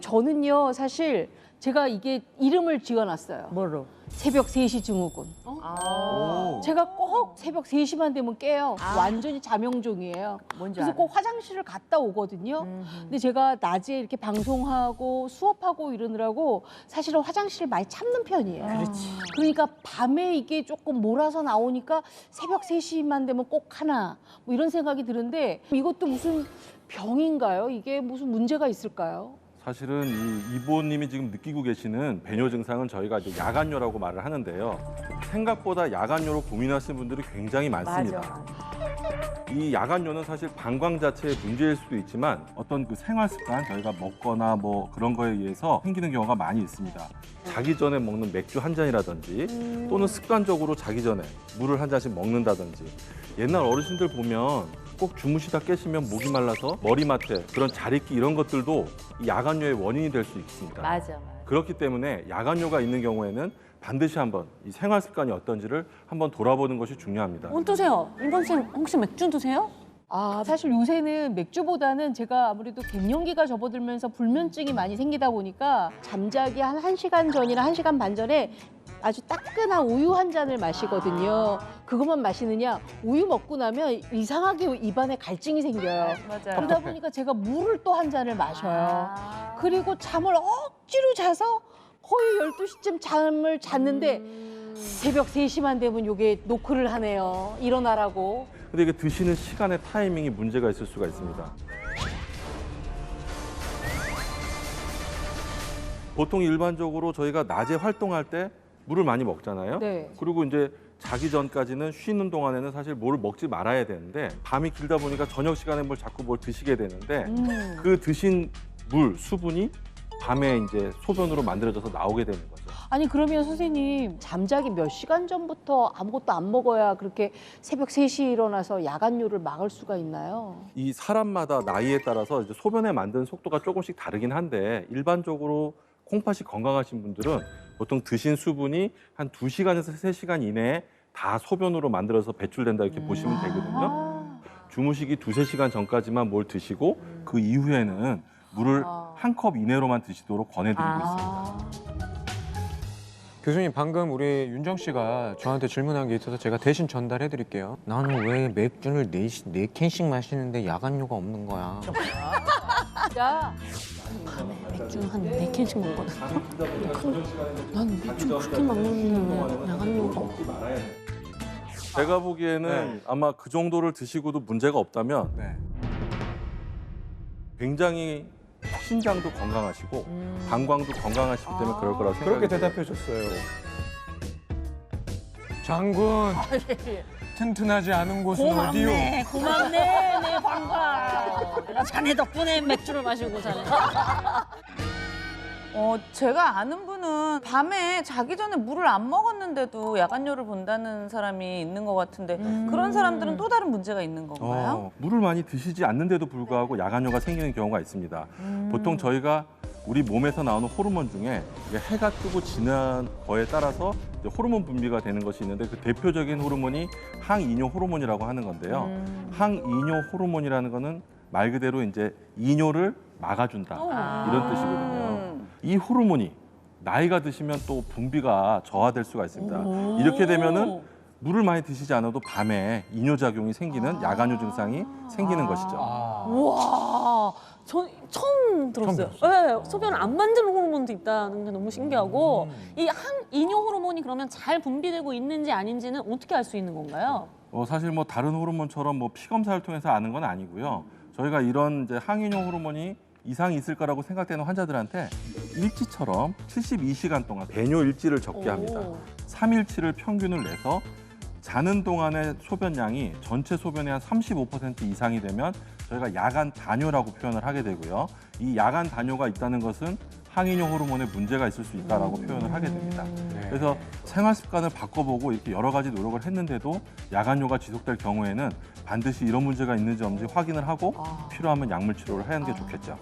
저는요, 사실 제가 이게 이름을 지어놨어요. 뭐로? 새벽 3시 증후군. 제가 꼭 새벽 3시만 되면 깨요. 완전히 자명종이에요. 뭔지 그래서 알아요. 꼭 화장실을 갔다 오거든요. 근데 제가 낮에 이렇게 방송하고 수업하고 이러느라고 사실은 화장실을 많이 참는 편이에요. 그렇지. 그러니까 밤에 이게 조금 몰아서 나오니까 새벽 3시만 되면 꼭 하나 뭐 이런 생각이 드는데 이것도 무슨 병인가요? 이게 무슨 문제가 있을까요? 사실은 이 이보님이 지금 느끼고 계시는 배뇨 증상은 저희가 이제 야간뇨라고 말을 하는데요. 생각보다 야간뇨로 고민하시는 분들이 굉장히 많습니다. 맞아. 이 야간뇨는 사실 방광 자체의 문제일 수도 있지만 어떤 그 생활 습관, 저희가 먹거나 뭐 그런 거에 의해서 생기는 경우가 많이 있습니다. 자기 전에 먹는 맥주 한 잔이라든지 또는 습관적으로 자기 전에 물을 한 잔씩 먹는다든지 옛날 어르신들 보면 꼭 주무시다 깨시면 목이 말라서 머리맡에 그런 자릿기 이런 것들도 이 야간뇨의 원인이 될 수 있습니다. 맞아. 그렇기 때문에 야간뇨가 있는 경우에는 반드시 한번 이 생활 습관이 어떤지를 한번 돌아보는 것이 중요합니다. 어떠세요? 임범 쌤 혹시 맥주 드세요? 사실 요새는 맥주보다는 제가 아무래도 갱년기가 접어들면서 불면증이 많이 생기다 보니까 잠자기 한 1시간 전이나 1시간 반 전에 아주 따끈한 우유 한 잔을 마시거든요. 그것만 마시느냐? 우유 먹고 나면 이상하게 입안에 갈증이 생겨요. 맞아요. 그러다 보니까 제가 물을 또 한 잔을 마셔요. 아. 그리고 잠을 억지로 자서 거의 12시쯤 잠을 잤는데 새벽 3시만 되면 이게 노크를 하네요. 일어나라고. 근데 이게 드시는 시간의 타이밍이 문제가 있을 수가 있습니다. 보통 일반적으로 저희가 낮에 활동할 때 물을 많이 먹잖아요. 네. 그리고 이제 자기 전까지는 쉬는 동안에는 사실 뭘 먹지 말아야 되는데 밤이 길다 보니까 저녁 시간에 뭘 자꾸 뭘 드시게 되는데 그 드신 물, 수분이 밤에 이제 소변으로 만들어져서 나오게 되는 거죠. 아니 그러면 선생님 잠자기 몇 시간 전부터 아무것도 안 먹어야 그렇게 새벽 3시에 일어나서 야간뇨를 막을 수가 있나요? 이 사람마다 나이에 따라서 이제 소변에 만드는 속도가 조금씩 다르긴 한데 일반적으로 콩팥이 건강하신 분들은 보통 드신 수분이 한 2시간에서 3시간 이내에 다 소변으로 만들어서 배출된다 이렇게 보시면 되거든요. 주무시기 2~3시간 전까지만 뭘 드시고 그 이후에는 물을 한 컵 이내로만 드시도록 권해드리고 있습니다. 교수님, 방금 우리 윤정 씨가 저한테 질문한 게 있어서 제가 대신 전달해 드릴게요. 나는 왜 맥주를 네 캔씩 마시는데 야간뇨가 없는 거야? 야, 맥주 한 4캔씩 먹거든. 난 맥주 그렇게 먹는데 왜 야간뇨가 없어? 제가 보기에는 네. 아마 그 정도를 드시고도 문제가 없다면 네. 굉장히 신장도 건강하시고 방광도 건강하시기 때문에 그럴 거라고 생각이 그렇게 돼요. 대답해 줬어요. 장군, 튼튼하지 않은 곳은 어디요? 고맙네, 내 방가. 내가 자네 덕분에 맥주를 마시고 사네. 제가 아는 분은 밤에 자기 전에 물을 안 먹었는데도 야간뇨를 본다는 사람이 있는 것 같은데 그런 사람들은 또 다른 문제가 있는 건가요? 물을 많이 드시지 않는데도 불구하고 야간뇨가 생기는 경우가 있습니다. 보통 저희가 우리 몸에서 나오는 호르몬 중에 이게 해가 뜨고 지난 거에 따라서 이제 호르몬 분비가 되는 것이 있는데 그 대표적인 호르몬이 항이뇨 호르몬이라고 하는 건데요. 항이뇨 호르몬이라는 거는 말 그대로 이제 이뇨를 막아준다 이런 뜻이거든요. 이 호르몬이 나이가 드시면 또 분비가 저하될 수가 있습니다. 이렇게 되면은 물을 많이 드시지 않아도 밤에 이뇨 작용이 생기는 야간뇨 증상이 생기는 것이죠. 우와, 전 처음 들었어요. 네, 소변을 안 만드는 호르몬도 있다는 게 너무 신기하고 이 항이뇨 호르몬이 그러면 잘 분비되고 있는지 아닌지는 어떻게 알 수 있는 건가요? 사실 뭐 다른 호르몬처럼 뭐 피 검사를 통해서 아는 건 아니고요. 저희가 이런 이제 항이뇨 호르몬이 이상이 있을 거라고 생각되는 환자들한테 일지처럼 72시간 동안 배뇨 일지를 적게 합니다. 3일치를 평균을 내서 자는 동안의 소변량이 전체 소변의 한 35% 이상이 되면 저희가 야간 다뇨라고 표현을 하게 되고요. 이 야간 다뇨가 있다는 것은 항이뇨 호르몬에 문제가 있을 수 있다라고 표현을 하게 됩니다. 그래서 생활 습관을 바꿔보고 이렇게 여러 가지 노력을 했는데도 야간뇨가 지속될 경우에는 반드시 이런 문제가 있는지 없는지 확인을 하고 필요하면 약물 치료를 하는 게 좋겠죠.